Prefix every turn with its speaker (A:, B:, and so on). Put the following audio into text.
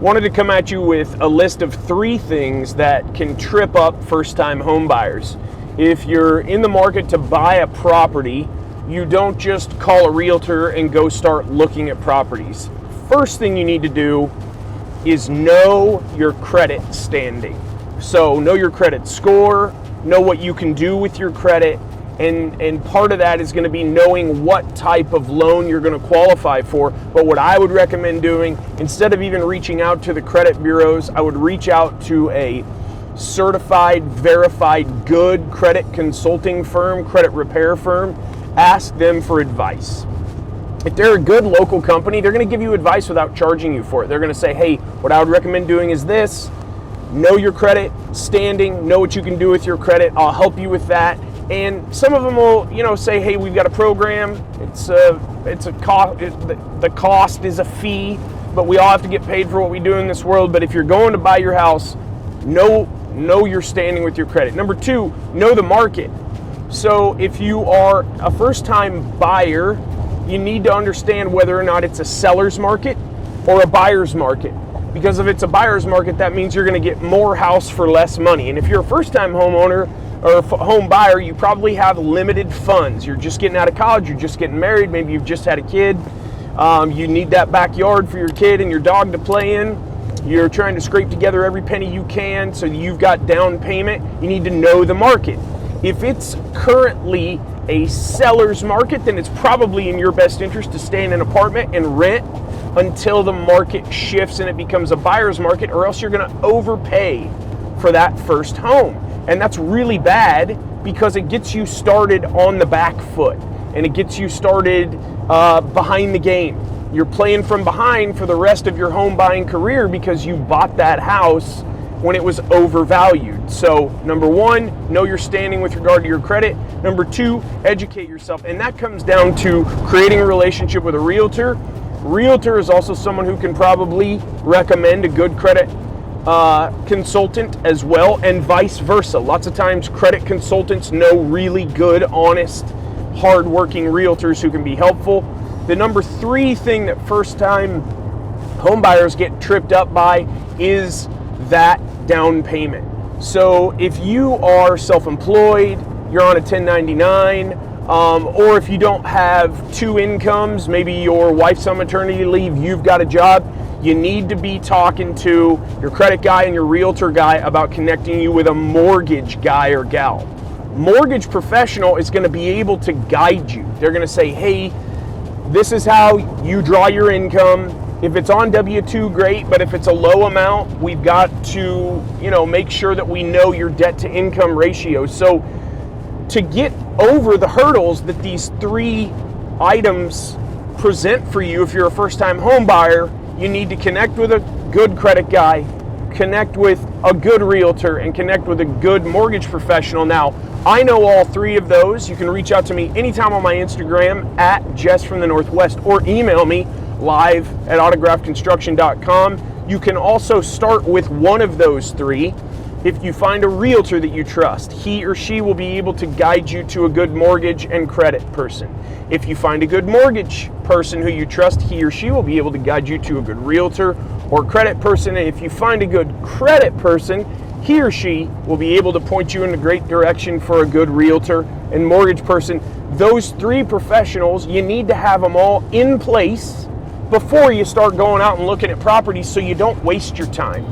A: wanted to come at you with a list of 3 things that can trip up first-time home buyers. If you're in the market to buy a property, you don't just call a realtor and go start looking at properties. First thing you need to do is know your credit standing. So know your credit score, know what you can do with your credit, and part of that is going to be knowing what type of loan you're going to qualify for. But what I would recommend doing, instead of even reaching out to the credit bureaus, I would reach out to a certified, verified, good credit consulting firm, credit repair firm. Ask them for advice. If they're a good local company, they're going to give you advice without charging you for it. They're going to say, hey, what I would recommend doing is this. Know your credit standing, know what you can do with your credit. I'll help you with that. And some of them will, say, hey, we've got a program. It's a cost. The cost is a fee, but we all have to get paid for what we do in this world. But if you're going to buy your house, know your standing with your credit. Number 2, know the market. So if you are a first-time buyer, you need to understand whether or not it's a seller's market or a buyer's market. Because if it's a buyer's market, that means you're going to get more house for less money. And if you're a first-time homeowner or home buyer, you probably have limited funds. You're just getting out of college, you're just getting married, maybe you've just had a kid. You need that backyard for your kid and your dog to play in. You're trying to scrape together every penny you can, so you've got down payment. You need to know the market. If it's currently a seller's market, then it's probably in your best interest to stay in an apartment and rent until the market shifts and it becomes a buyer's market, or else you're going to overpay for that first home. And that's really bad because it gets you started on the back foot and it gets you started behind the game. You're playing from behind for the rest of your home buying career because you bought that house when it was overvalued. So number 1, know your standing with regard to your credit. Number 2, educate yourself. And that comes down to creating a relationship with a realtor. Realtor is also someone who can probably recommend a good credit consultant as well, and vice versa. Lots of times credit consultants know really good, honest, hardworking realtors who can be helpful. The number 3 thing that first-time home buyers get tripped up by is that down payment. So if you are self-employed, you're on a 1099, or if you don't have 2 incomes, maybe your wife's on maternity leave, you've got a job, you need to be talking to your credit guy and your realtor guy about connecting you with a mortgage guy or gal. Mortgage professional is going to be able to guide you. They're going to say, hey, this is how you draw your income. If it's on W-2, great, but if it's a low amount, we've got to, make sure that we know your debt to income ratio. So to get over the hurdles that these 3 items present for you if you're a first-time home buyer, you need to connect with a good credit guy, connect with a good realtor, and connect with a good mortgage professional. Now, I know all 3 of those. You can reach out to me anytime on my Instagram at JESS from the Northwest, or email me live@autographconstruction.com. You can also start with one of those 3. If you find a realtor that you trust, he or she will be able to guide you to a good mortgage and credit person. If you find a good mortgage person who you trust, he or she will be able to guide you to a good realtor or credit person. And if you find a good credit person, he or she will be able to point you in a great direction for a good realtor and mortgage person. Those 3 professionals, you need to have them all in place before you start going out and looking at properties so you don't waste your time.